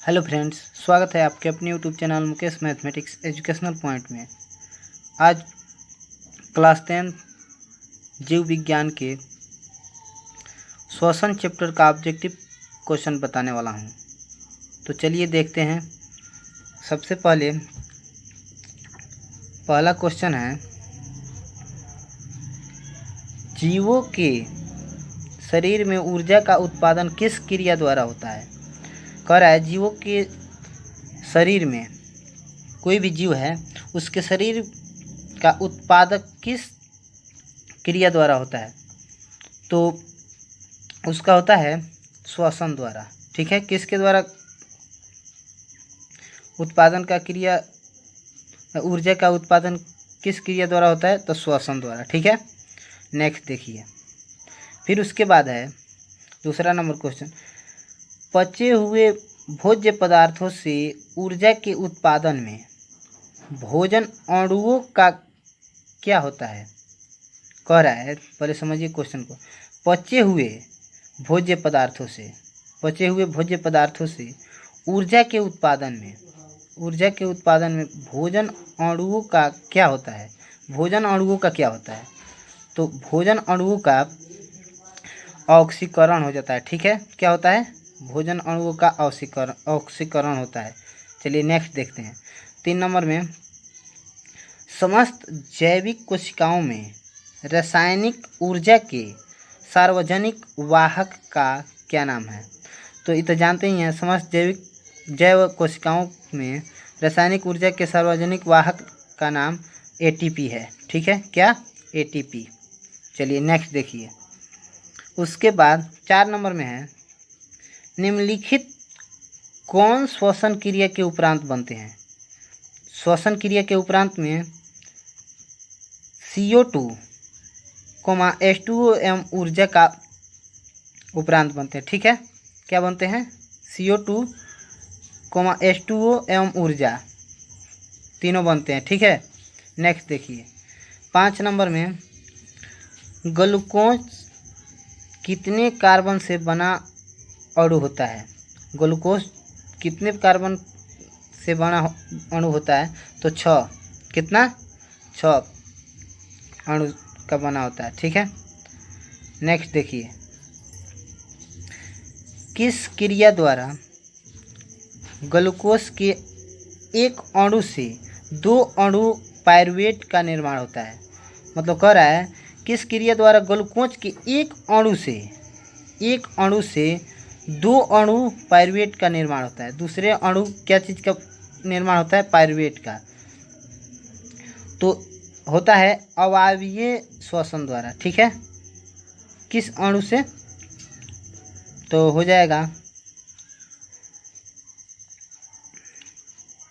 Hello friends, स्वागत है आपके अपने YouTube channel Mukesh mathematics educational point में। आज क्लास 10 जीव विज्ञान के श्वसन चैप्टर का ऑब्जेक्टिव क्वेश्चन बताने वाला हूं। तो चलिए देखते हैं। सबसे पहला क्वेश्चन है, जीवों के शरीर में ऊर्जा का उत्पादन किस क्रिया द्वारा होता है। कह रहा है जीवों के शरीर में, कोई भी जीव है उसके शरीर का उत्पादक किस क्रिया द्वारा होता है, तो उसका होता है श्वसन द्वारा। ठीक है, किसके द्वारा उत्पादन का क्रिया, ऊर्जा का उत्पादन किस क्रिया द्वारा होता है, तो श्वसन द्वारा। ठीक है, नेक्स्ट देखिए। फिर उसके बाद है दूसरा नंबर क्वेश्चन, पचे हुए भोज्य पदार्थों से ऊर्जा के उत्पादन में भोजन अणुओं का क्या होता है। कह रहा है, पहले समझिए क्वेश्चन को। पचे हुए भोज्य पदार्थों से ऊर्जा के उत्पादन में भोजन अणुओं का क्या होता है। भोजन अणुओं का क्या होता है, तो भोजन अणुओं का ऑक्सीकरण हो जाता है। ठीक है, क्या होता है, भोजन अणुओं का ऑक्सीकरण होता है। चलिए नेक्स्ट देखते हैं। 3 नंबर में, समस्त जैविक कोशिकाओं में रासायनिक ऊर्जा के सार्वजनिक वाहक का क्या नाम है। तो ये तो जानते ही हैं, समस्त जैव कोशिकाओं में रासायनिक ऊर्जा के सार्वजनिक वाहक का नाम एटीपी है। ठीक है, क्या, एटीपी। चलिए नेक्स्ट देखिए। उसके बाद 4 नंबर में है, निम्नलिखित कौन श्वसन क्रिया के उपरांत बनते हैं। श्वसन क्रिया के उपरांत में CO2, H2O एवं ऊर्जा का उपरांत बनते हैं। ठीक है, क्या बनते हैं, CO2, H2O एवं ऊर्जा, तीनों बनते हैं। ठीक है, नेक्स्ट देखिए। 5 नंबर में, ग्लूकोज कितने कार्बन से बना अणु होता है। ग्लूकोज कितने कार्बन से बना अणु होता है, तो 6, कितना, 6 अणु का बना होता है। ठीक है, नेक्स्ट देखिए। किस क्रिया द्वारा ग्लूकोज के एक अणु से 2 अणु पायरुवेट का निर्माण होता है। मतलब कह रहा है, किस क्रिया द्वारा ग्लूकोज के एक अणु से 2 अणु पायरुवेट का निर्माण होता है। दूसरे अणु क्या चीज़ का निर्माण होता है, पायरुवेट का, तो होता है अवायवीय श्वसन द्वारा। ठीक है, किस अणु से, तो हो जाएगा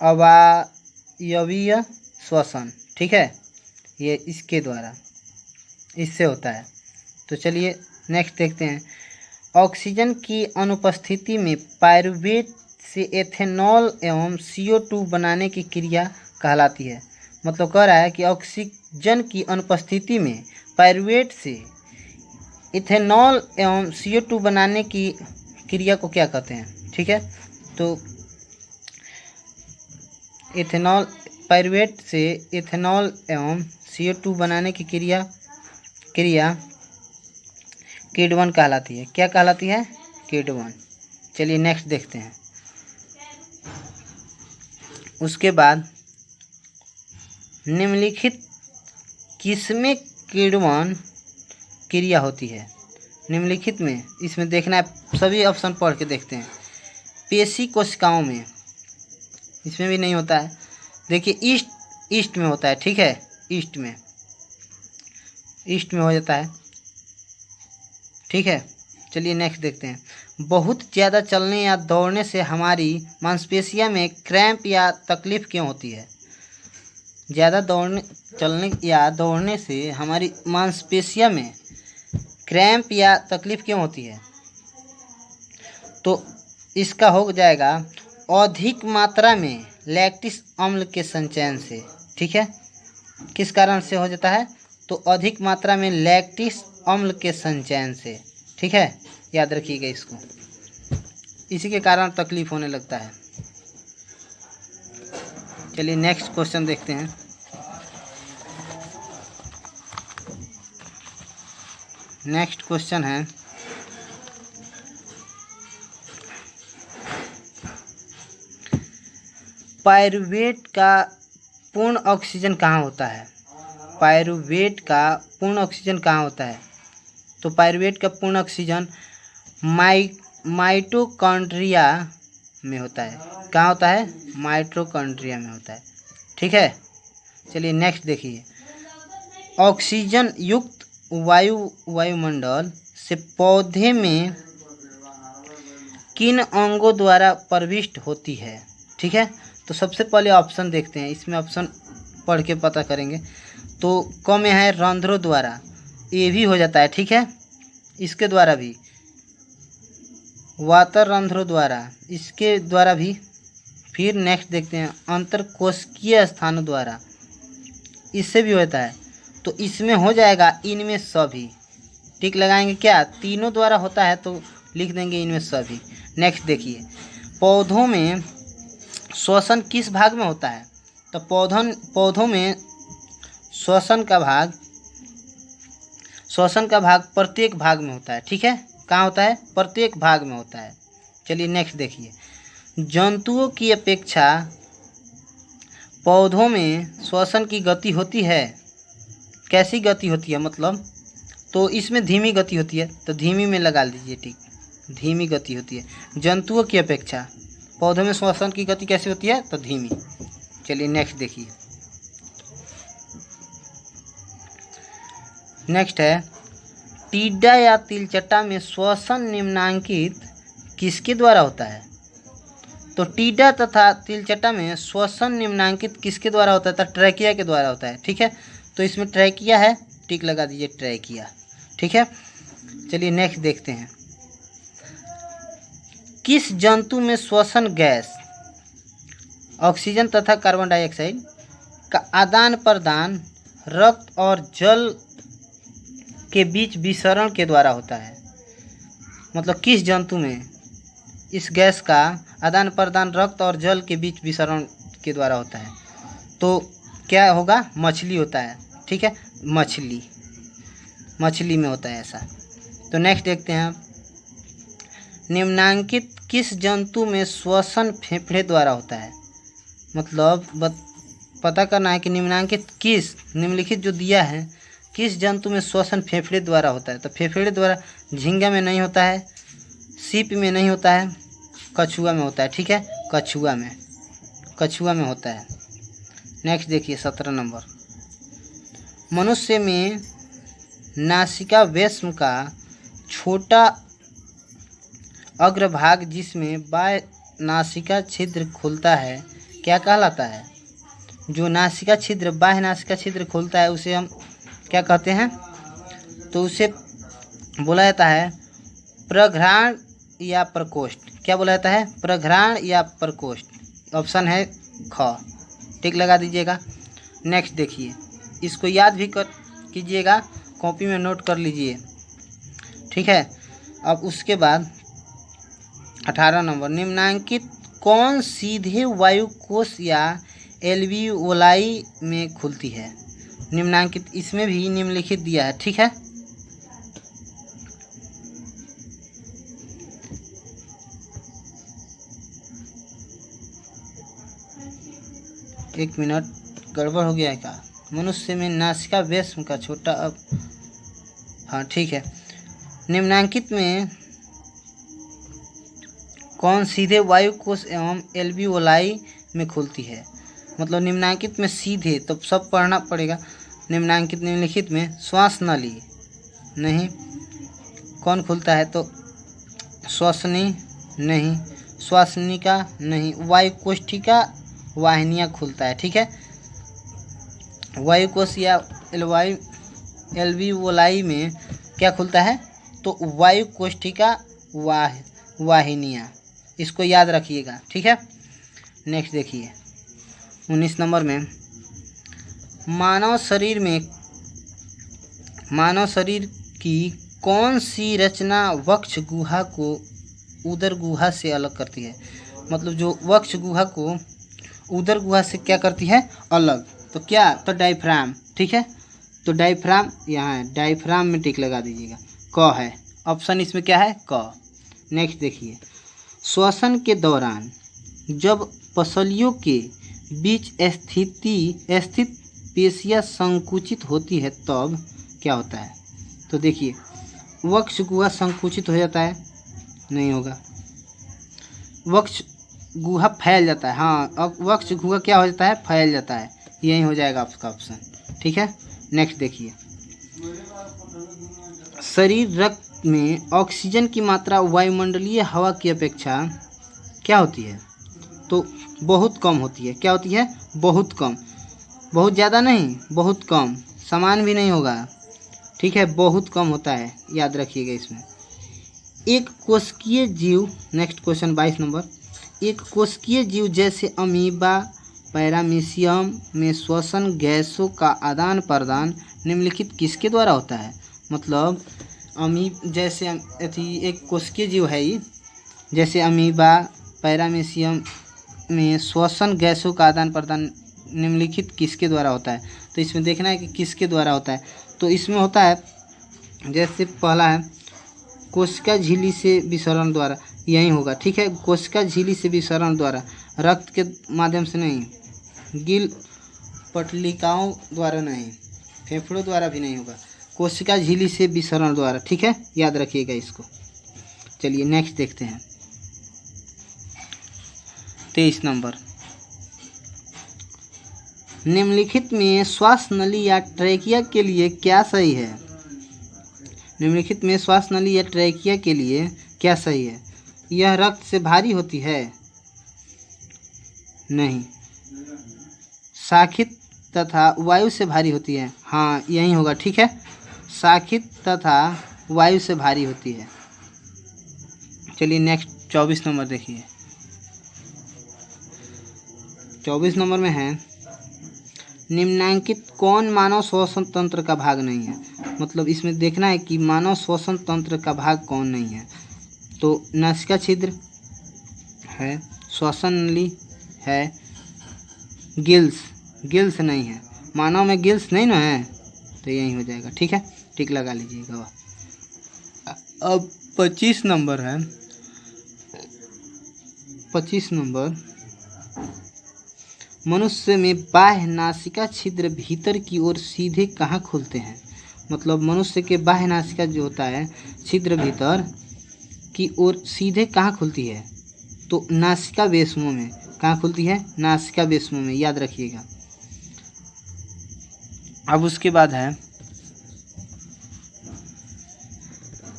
अवायवीय श्वसन। ठीक है, ये इसके द्वारा, इससे होता है। तो चलिए नेक्स्ट देखते हैं। ऑक्सीजन की अनुपस्थिति में पायरुवेट से एथेनॉल एवं CO2 बनाने की क्रिया कहलाती है। मतलब कह रहा है कि ऑक्सीजन की अनुपस्थिति में पायरुवेट से इथेनॉल एवं CO2 बनाने की क्रिया को क्या कहते हैं। ठीक है, तो इथेनॉल, पायरुवेट से इथेनॉल एवं CO2 बनाने की क्रिया किड-1 कहलाती है। क्या कहलाती है, किड-1। चलिए नेक्स्ट देखते हैं। उसके बाद, निम्नलिखित किसमें किड-1 क्रिया होती है। निम्नलिखित में, इसमें देखना है, सभी ऑप्शन पढ़ के देखते हैं। पेशी कोशिकाओं में, इसमें भी नहीं होता है। देखिए ईस्ट में होता है। ठीक है, ईस्ट में हो जाता है। ठीक है, चलिए नेक्स्ट देखते हैं। बहुत ज़्यादा चलने या दौड़ने से हमारी मांसपेशियों में क्रैम्प या तकलीफ क्यों होती है। ज़्यादा चलने या दौड़ने से हमारी मांसपेशियों में क्रैम्प या तकलीफ क्यों होती है, तो इसका हो जाएगा अधिक मात्रा में लैक्टिक अम्ल के संचयन से। ठीक है, किस कारण से हो जाता है, तो अधिक मात्रा में लैक्टिक अम्ल के संचयन से। ठीक है, याद रखिएगा इसको। इसी के कारण तकलीफ होने लगता है। चलिए नेक्स्ट क्वेश्चन देखते हैं। नेक्स्ट क्वेश्चन है, पायरुवेट का पूर्ण ऑक्सीजन कहाँ होता है? पायरुवेट का पूर्ण ऑक्सीजन कहाँ होता है? तो पायरुवेट का पूर्ण ऑक्सीजन माइटोकॉन्ड्रिया में होता है। कहाँ होता है? माइटोकॉन्ड्रिया में होता है। ठीक है, चलिए नेक्स्ट देखिए। ऑक्सीजन युक्त वायुमंडल से पौधे में किन अंगों द्वारा प्रविष्ट होती है? ठीक है, तो सबसे पहले ऑप्शन देखते हैं, इसमें ऑप्शन पढ़ के पता करेंगे। तो क में है रंध्रों द्वारा, ये भी हो जाता है। ठीक है, इसके द्वारा भी, वातर रंध्रों द्वारा, इसके द्वारा भी। फिर नेक्स्ट देखते हैं अंतरकोशिकीय स्थानों द्वारा, इससे भी होता है। तो इसमें हो जाएगा इनमें सभी। टिक लगाएंगे क्या? तीनों द्वारा होता है तो लिख देंगे इनमें सभी। नेक्स्ट देखिए, पौधों में श्वसन किस भाग में होता है? तो पौधों में श्वसन का भाग प्रत्येक भाग में होता है। ठीक है, कहाँ होता है? प्रत्येक भाग में होता है। चलिए नेक्स्ट देखिए, जंतुओं की अपेक्षा पौधों में श्वसन की गति होती है। कैसी गति होती है मतलब? तो इसमें धीमी गति होती है, तो धीमी में लगा लीजिए टिक, धीमी गति होती है। जंतुओं की अपेक्षा पौधों में श्वसन की गति कैसी होती है? तो धीमी। चलिए नेक्स्ट देखिए। नेक्स्ट है, टीडा या तिलचट्टा में श्वसन निम्नांकित किसके द्वारा होता है? तो टीडा तथा तिलचट्टा में श्वसन निम्नांकित किसके द्वारा होता है? तो ट्रैकिया के द्वारा होता है। ठीक है, तो इसमें ट्रैकिया है, टिक लगा दीजिए ट्रैकिया। ठीक है, चलिए नेक्स्ट देखते हैं। किस जंतु में श्वसन गैस ऑक्सीजन तथा कार्बन डाइऑक्साइड का आदान प्रदान रक्त और जल के बीच विसरण के द्वारा होता है? मतलब किस जंतु में इस गैस का आदान प्रदान रक्त और जल के बीच विसरण के द्वारा होता है? तो क्या होगा? मछली होता है। ठीक है, मछली में होता है ऐसा। तो नेक्स्ट देखते हैं, निम्नांकित किस जंतु में श्वसन फेफड़े द्वारा होता है? मतलब पता करना है कि निम्नांकित किस, निम्नलिखित जो दिया है, किस जंतु में श्वसन फेफड़े द्वारा होता है? तो फेफड़े द्वारा झींगा में नहीं होता है, सीप में नहीं होता है, कछुआ में होता है। ठीक है, कछुआ में होता है। नेक्स्ट देखिए 17 नंबर, मनुष्य में नासिका वेश्म का छोटा अग्रभाग जिसमें बाह्य नासिका छिद्र खुलता है क्या कहलाता है? जो नासिका छिद्र, बाह्य नासिका छिद्र खुलता है उसे हम क्या कहते हैं? तो उसे बोला जाता है प्रघ्राण या प्रकोष्ठ। क्या बोला जाता है? प्रघ्राण या प्रकोष्ठ। ऑप्शन है ख, टिक लगा दीजिएगा। नेक्स्ट देखिए, इसको याद भी कीजिएगा, कॉपी में नोट कर लीजिए। ठीक है, अब उसके बाद 18 नंबर, निम्नांकित कौन सीधे वायुकोश या एल्वियोलाई में खुलती है? निम्नांकित, इसमें भी निम्नलिखित दिया है। ठीक है, एक मिनट, गड़बड़ हो गया है क्या? मनुष्य में नासिका वेश्म का छोटा हाँ ठीक है, निम्नांकित में कौन सीधे वायुकोश एवं एल्वियोलाई में खुलती है? मतलब निम्नांकित में सीधे, तो सब पढ़ना पड़ेगा। निम्नांकित, निम्नलिखित में श्वास नली नहीं, कौन खुलता है? तो श्वसनी नहीं, श्वासनिका नहीं, वायुकोष्ठिका वाहिनियाँ खुलता है। ठीक है, वायुकोश या एल्वियोलाई में क्या खुलता है? तो वायुकोष्ठिका वाहिनियाँ, इसको याद रखिएगा। ठीक है, नेक्स्ट देखिए 19 नंबर में, मानव शरीर की कौन सी रचना वक्ष गुहा को उदर गुहा से अलग करती है। मतलब जो वक्ष गुहा को उदर गुहा से क्या करती है, अलग। तो क्या, तो डायफ्राम। ठीक है, तो डायफ्राम यहाँ है, डायफ्राम में टिक लगा दीजिएगा। क है ऑप्शन, इसमें क्या है, क। नेक्स्ट देखिए, श्वसन के दौरान जब पसलियों के बीच स्थित पेशियां संकुचित होती है तब क्या होता है। तो देखिए, वक्ष गुहा संकुचित हो जाता है, नहीं होगा। वक्ष गुहा फैल जाता है, हाँ, अब वक्ष गुहा क्या हो जाता है, फैल जाता है। यही हो जाएगा आपका ऑप्शन। ठीक है, नेक्स्ट देखिए, शरीर रक्त में ऑक्सीजन की मात्रा वायुमंडलीय हवा की अपेक्षा क्या होती है, तो बहुत कम होती है। क्या होती है, बहुत कम, बहुत ज़्यादा नहीं, बहुत कम, समान भी नहीं होगा। ठीक है, बहुत कम होता है, याद रखिएगा इसमें। एक कोशिकीय जीव, नेक्स्ट क्वेश्चन 22 नंबर, एक कोशिकीय जीव जैसे अमीबा, पैरामीशियम में श्वसन गैसों का आदान प्रदान निम्नलिखित किसके द्वारा होता है। मतलब जैसे एक कोशिकीय जीव है ये, जैसे अमीबा, पैरामीशियम में श्वसन गैसों का आदान प्रदान निम्नलिखित किसके द्वारा होता है। तो इसमें देखना है कि किसके द्वारा होता है। तो इसमें होता है, जैसे पहला है कोशिका झिल्ली से विसरण द्वारा, यही होगा। ठीक है, कोशिका झिल्ली से विसरण द्वारा, रक्त के माध्यम से नहीं, गिल पटलिकाओं द्वारा नहीं, फेफड़ों द्वारा भी नहीं होगा, कोशिका झिल्ली से विसरण द्वारा। ठीक है, याद रखिएगा इसको। चलिए नेक्स्ट देखते हैं 23 नंबर, निम्नलिखित में श्वास नली या ट्रैकिया के लिए क्या सही है। निम्नलिखित में श्वास नली या ट्रैकिया के लिए क्या सही है। यह रक्त से भारी होती है, नहीं। शाखित तथा वायु से भारी होती है, हाँ, यही होगा। ठीक है, शाखित तथा वायु से भारी होती है। चलिए नेक्स्ट 24 नंबर देखिए, 24 नंबर में है, निम्नांकित कौन मानव श्वसन तंत्र का भाग नहीं है। मतलब इसमें देखना है कि मानव श्वसन तंत्र का भाग कौन नहीं है। तो नासिका छिद्र है, श्वसन नली है, गिल्स नहीं है, मानव में गिल्स नहीं ना है, तो यही हो जाएगा। ठीक है, टिक लगा लीजिएगा। अब 25 नंबर है, 25 नंबर, मनुष्य में बाह्य नासिका छिद्र भीतर की ओर सीधे कहाँ खुलते हैं। मतलब मनुष्य के बाह्य नासिका जो होता है छिद्र भीतर की ओर सीधे कहाँ खुलती है, तो नासिका वेश्मों में। कहाँ खुलती है, नासिका वेश्मों में, याद रखिएगा। अब उसके बाद है,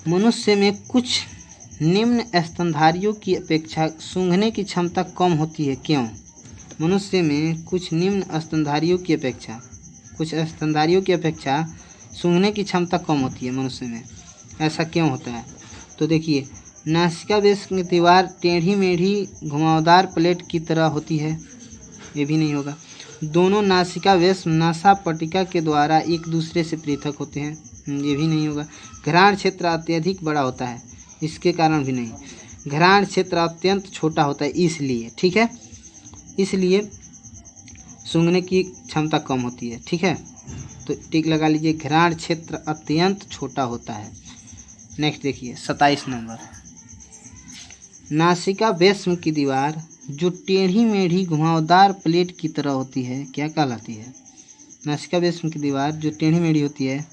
मनुष्य में कुछ निम्न स्तनधारियों की अपेक्षा सूंघने की क्षमता कम होती है, क्यों। मनुष्य में कुछ निम्न स्तनधारियों की अपेक्षा सूंघने की क्षमता कम होती है मनुष्य में, ऐसा क्यों होता है। तो देखिए, नासिका वेश की दीवार टेढ़ी मेढ़ी घुमावदार प्लेट की तरह होती है, ये भी नहीं होगा। दोनों नासिका वेश नासा पट्टिका के द्वारा एक दूसरे से पृथक होते हैं, ये भी नहीं होगा। घ्राण क्षेत्र अत्यधिक बड़ा होता है, इसके कारण भी नहीं। घ्राण क्षेत्र अत्यंत छोटा होता है, इसलिए। ठीक है, इसलिए सूंघने की क्षमता कम होती है। ठीक है, तो टिक लगा लीजिए, घ्राण क्षेत्र अत्यंत छोटा होता है। नेक्स्ट देखिए 27 नंबर, नासिका वेश्म की दीवार जो टेढ़ी मेढ़ी घुमावदार प्लेट की तरह होती है, क्या कहलाती है। नासिका वेश्म की दीवार जो टेढ़ी मेढ़ी होती है,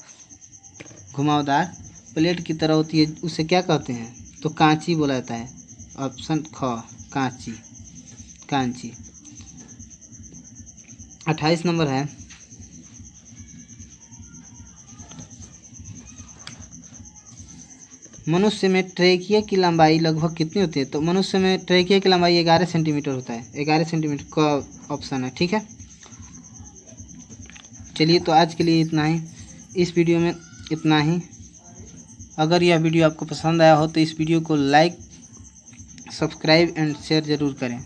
घुमावदार प्लेट की तरह होती है, उसे क्या कहते हैं, तो कांची बोला जाता है। ऑप्शन ख, कांची। 28 नंबर है, मनुष्य में ट्रेकिया की लंबाई लगभग कितनी होती है। तो मनुष्य में ट्रेकिया की लंबाई 11 सेंटीमीटर होता है, 11 सेंटीमीटर का ऑप्शन है। ठीक है, चलिए तो आज के लिए इतना ही, इस वीडियो में इतना ही। अगर यह वीडियो आपको पसंद आया हो तो इस वीडियो को लाइक, सब्सक्राइब एंड शेयर ज़रूर करें।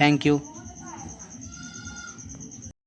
Thank you.